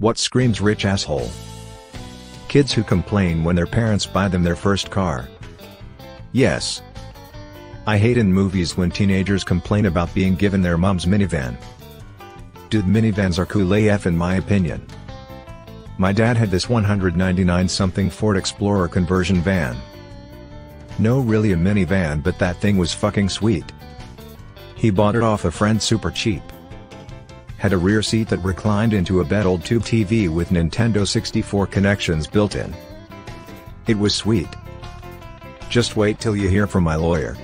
What screams rich asshole? Kids who complain when their parents buy them their first car. Yes. I hate in movies when teenagers complain about being given their mom's minivan. Dude, minivans are cool AF in my opinion. My dad had this 199-something Ford Explorer conversion van. No, really a minivan, but that thing was fucking sweet. He bought it off a friend super cheap. Had a rear seat that reclined into a bed, old tube TV with Nintendo 64 connections built in. It was sweet. Just wait till you hear from my lawyer.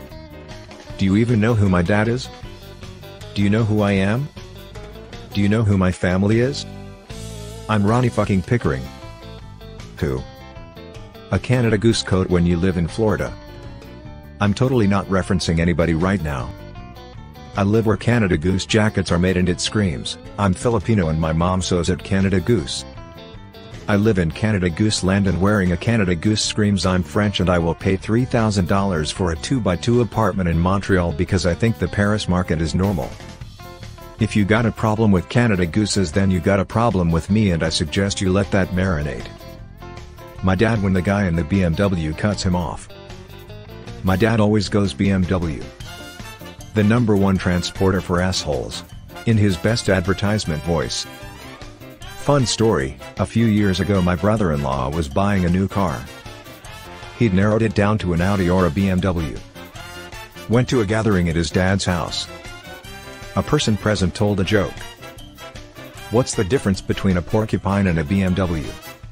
Do you even know who my dad is? Do you know who I am? Do you know who my family is? I'm Ronnie fucking Pickering. Who? A Canada Goose coat when you live in Florida. I'm totally not referencing anybody right now. I live where Canada Goose jackets are made and it screams, I'm Filipino and my mom sews at Canada Goose. I live in Canada Goose land and wearing a Canada Goose screams I'm French and I will pay $3,000 for a 2x2 apartment in Montreal because I think the Paris market is normal. If you got a problem with Canada Gooses, then you got a problem with me, and I suggest you let that marinate. My dad, when the guy in the BMW cuts him off. My dad always goes BMW. The #1 transporter for assholes. In his best advertisement voice. Fun story, a few years ago my brother-in-law was buying a new car. He'd narrowed it down to an Audi or a BMW. Went to a gathering at his dad's house. A person present told a joke. What's the difference between a porcupine and a BMW?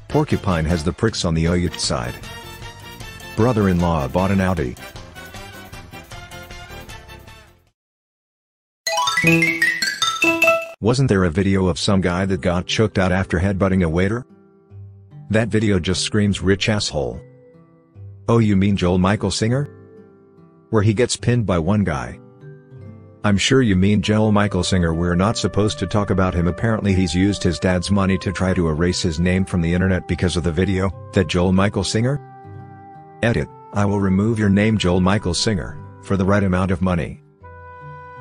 Porcupine has the pricks on the oyut side. Brother-in-law bought an Audi. Wasn't there a video of some guy that got choked out after headbutting a waiter? That video just screams rich asshole. Oh, you mean Joel Michael Singer? Where he gets pinned by one guy. I'm sure you mean Joel Michael Singer. We're not supposed to talk about him. Apparently he's used his dad's money to try to erase his name from the internet because of the video, that Joel Michael Singer? Edit, I will remove your name Joel Michael Singer, for the right amount of money.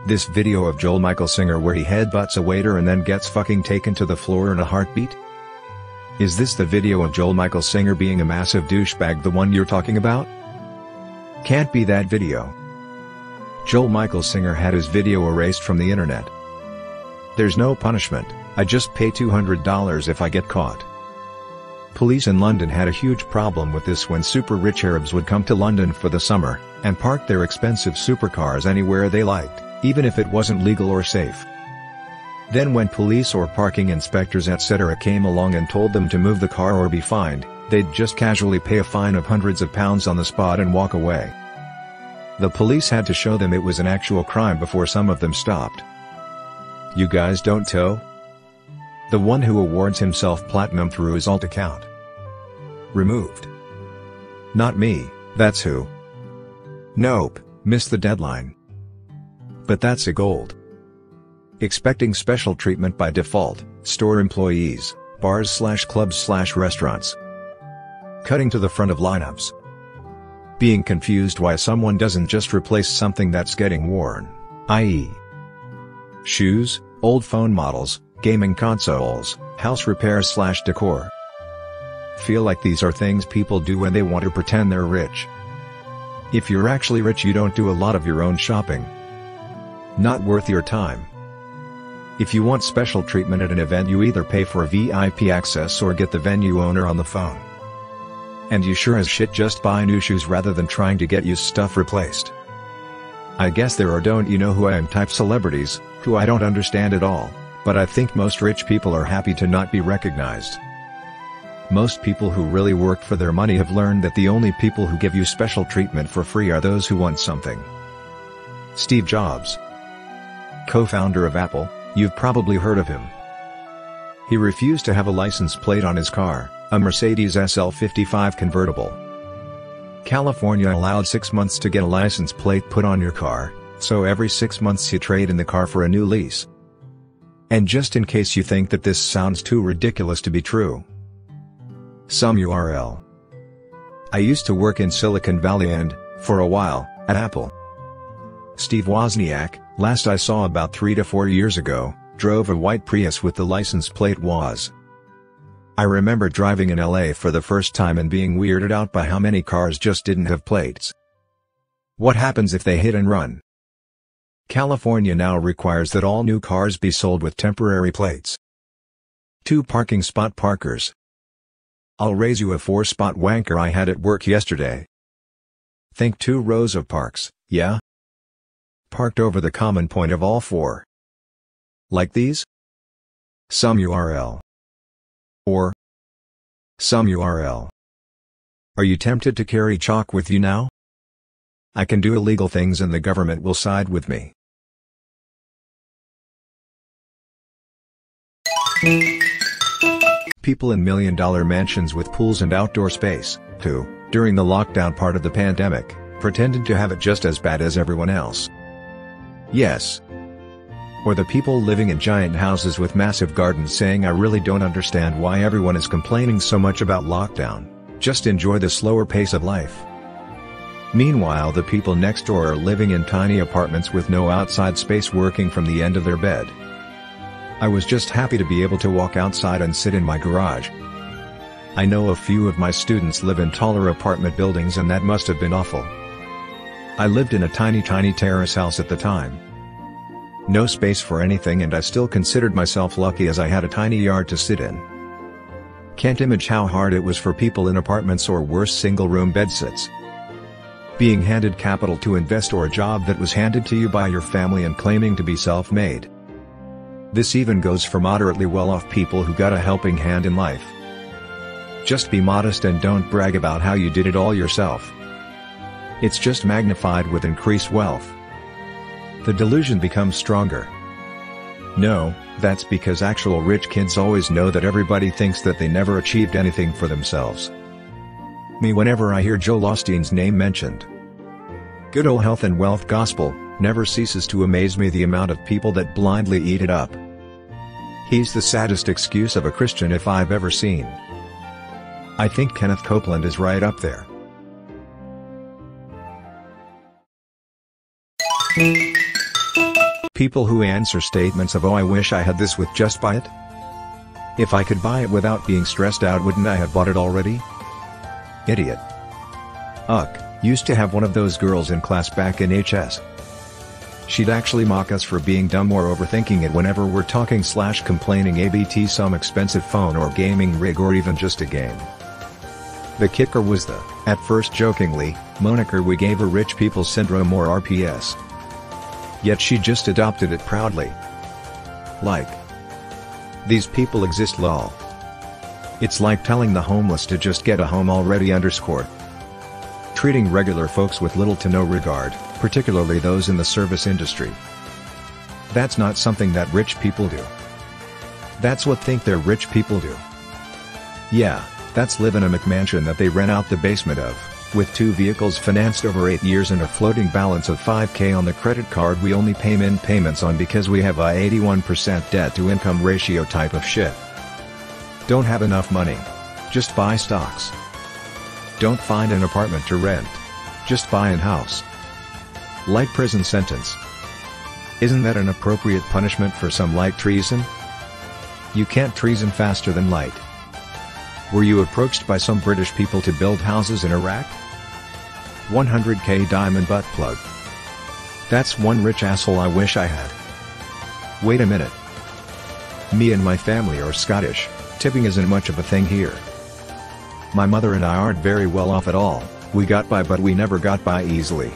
This video of Joel Michael Singer where he headbutts a waiter and then gets fucking taken to the floor in a heartbeat? Is this the video of Joel Michael Singer being a massive douchebag, the one you're talking about? Can't be that video. Joel Michael Singer had his video erased from the internet. There's no punishment, I just pay $200 if I get caught. Police in London had a huge problem with this when super rich Arabs would come to London for the summer, and park their expensive supercars anywhere they liked, even if it wasn't legal or safe. Then when police or parking inspectors etc. came along and told them to move the car or be fined, they'd just casually pay a fine of hundreds of pounds on the spot and walk away. The police had to show them it was an actual crime before some of them stopped. You guys don't tow? The one who awards himself platinum through his alt account. Removed. Not me, that's who. Nope, missed the deadline. But that's a gold. Expecting special treatment by default, store employees, bars/clubs/restaurants. Cutting to the front of lineups. Being confused why someone doesn't just replace something that's getting worn, i.e. shoes, old phone models, gaming consoles, house repairs/decor. Feel like these are things people do when they want to pretend they're rich. If you're actually rich, you don't do a lot of your own shopping. Not worth your time. If you want special treatment at an event, you either pay for VIP access or get the venue owner on the phone. And you sure as shit just buy new shoes rather than trying to get used stuff replaced. I guess there are don't you know who I am type celebrities, who I don't understand at all, but I think most rich people are happy to not be recognized. Most people who really work for their money have learned that the only people who give you special treatment for free are those who want something. Steve Jobs, co-founder of Apple, you've probably heard of him. He refused to have a license plate on his car, a Mercedes SL55 convertible. California allowed 6 months to get a license plate put on your car, so every 6 months you trade in the car for a new lease. And just in case you think that this sounds too ridiculous to be true. Some URL. I used to work in Silicon Valley and, for a while, at Apple. Steve Wozniak, last I saw about 3 to 4 years ago, drove a white Prius with the license plate Woz. I remember driving in LA for the first time and being weirded out by how many cars just didn't have plates. What happens if they hit and run? California now requires that all new cars be sold with temporary plates. 2 parking spot parkers. I'll raise you a 4-spot wanker I had at work yesterday. Think 2 rows of parks, yeah? Parked over the common point of all 4. Like these? Some URL. Or some URL. Are you tempted to carry chalk with you now? I can do illegal things and the government will side with me. People in million-dollar mansions with pools and outdoor space, who, during the lockdown part of the pandemic, pretended to have it just as bad as everyone else. Yes. Or the people living in giant houses with massive gardens saying I really don't understand why everyone is complaining so much about lockdown, just enjoy the slower pace of life. Meanwhile the people next door are living in tiny apartments with no outside space working from the end of their bed. I was just happy to be able to walk outside and sit in my garage. I know a few of my students live in taller apartment buildings and that must have been awful. I lived in a tiny terrace house at the time. No space for anything and I still considered myself lucky as I had a tiny yard to sit in. Can't imagine how hard it was for people in apartments or worse single-room bedsits. Being handed capital to invest or a job that was handed to you by your family and claiming to be self-made. This even goes for moderately well-off people who got a helping hand in life. Just be modest and don't brag about how you did it all yourself. It's just magnified with increased wealth. The delusion becomes stronger. No, that's because actual rich kids always know that everybody thinks that they never achieved anything for themselves. Me whenever I hear Joel Osteen's name mentioned. Good old health and wealth gospel never ceases to amaze me the amount of people that blindly eat it up. He's the saddest excuse of a Christian if I've ever seen. I think Kenneth Copeland is right up there. People who answer statements of "oh I wish I had this" with "just buy it." If I could buy it without being stressed out, wouldn't I have bought it already? Idiot. Used to have one of those girls in class back in HS. She'd actually mock us for being dumb or overthinking it whenever we're talking/complaining ABT some expensive phone or gaming rig or even just a game. The kicker was the, at first jokingly, moniker we gave her rich people syndrome or RPS. Yet she just adopted it proudly. Like, these people exist lol. It's like telling the homeless to just get a home already _ treating regular folks with little to no regard, particularly those in the service industry. That's not something that rich people do. That's what think they're rich people do. Yeah, that's live in a McMansion that they rent out the basement of, with 2 vehicles financed over 8 years and a floating balance of $5,000 on the credit card we only pay min payments on because we have a 81% debt to income ratio type of shit. Don't have enough money? Just buy stocks. Don't find an apartment to rent? Just buy an house. Light prison sentence. Isn't that an appropriate punishment for some light treason? You can't treason faster than light. Were you approached by some British people to build houses in Iraq? 100K diamond butt plug. That's one rich asshole I wish I had. Wait a minute. Me and my family are Scottish, tipping isn't much of a thing here. My mother and I aren't very well off at all, we got by but we never got by easily.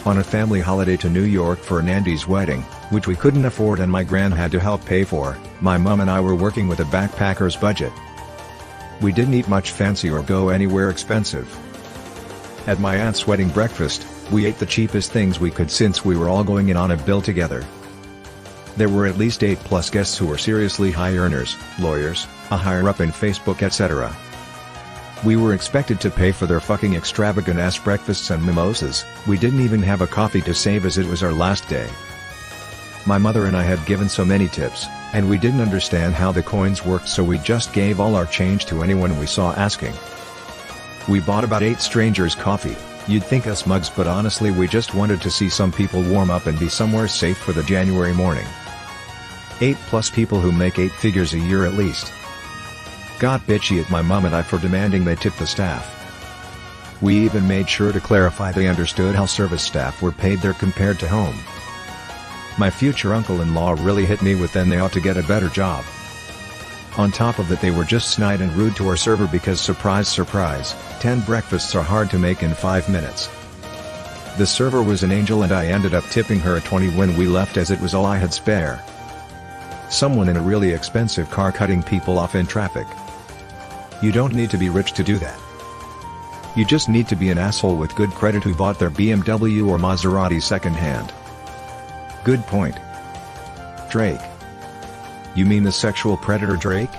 On a family holiday to New York for an Andy's wedding, which we couldn't afford and my gran had to help pay for, my mom and I were working with a backpacker's budget. We didn't eat much fancy or go anywhere expensive. At my aunt's wedding breakfast, we ate the cheapest things we could since we were all going in on a bill together. There were at least 8+ guests who were seriously high earners, lawyers, a higher up in Facebook etc. We were expected to pay for their fucking extravagant ass breakfasts and mimosas. We didn't even have a coffee to save as it was our last day. My mother and I had given so many tips, and we didn't understand how the coins worked, so we just gave all our change to anyone we saw asking. We bought about 8 strangers coffee. You'd think us mugs, but honestly we just wanted to see some people warm up and be somewhere safe for the January morning. 8+ people who make 8 figures a year at least. got bitchy at my mom and I for demanding they tip the staff. We even made sure to clarify they understood how service staff were paid there compared to home. My future uncle-in-law really hit me with then they ought to get a better job. On top of that, they were just snide and rude to our server because surprise surprise, 10 breakfasts are hard to make in 5 minutes. The server was an angel and I ended up tipping her a 20 when we left as it was all I had spare. Someone in a really expensive car cutting people off in traffic. You don't need to be rich to do that. You just need to be an asshole with good credit who bought their BMW or Maserati secondhand. Good point. Drake. You mean the sexual predator Drake?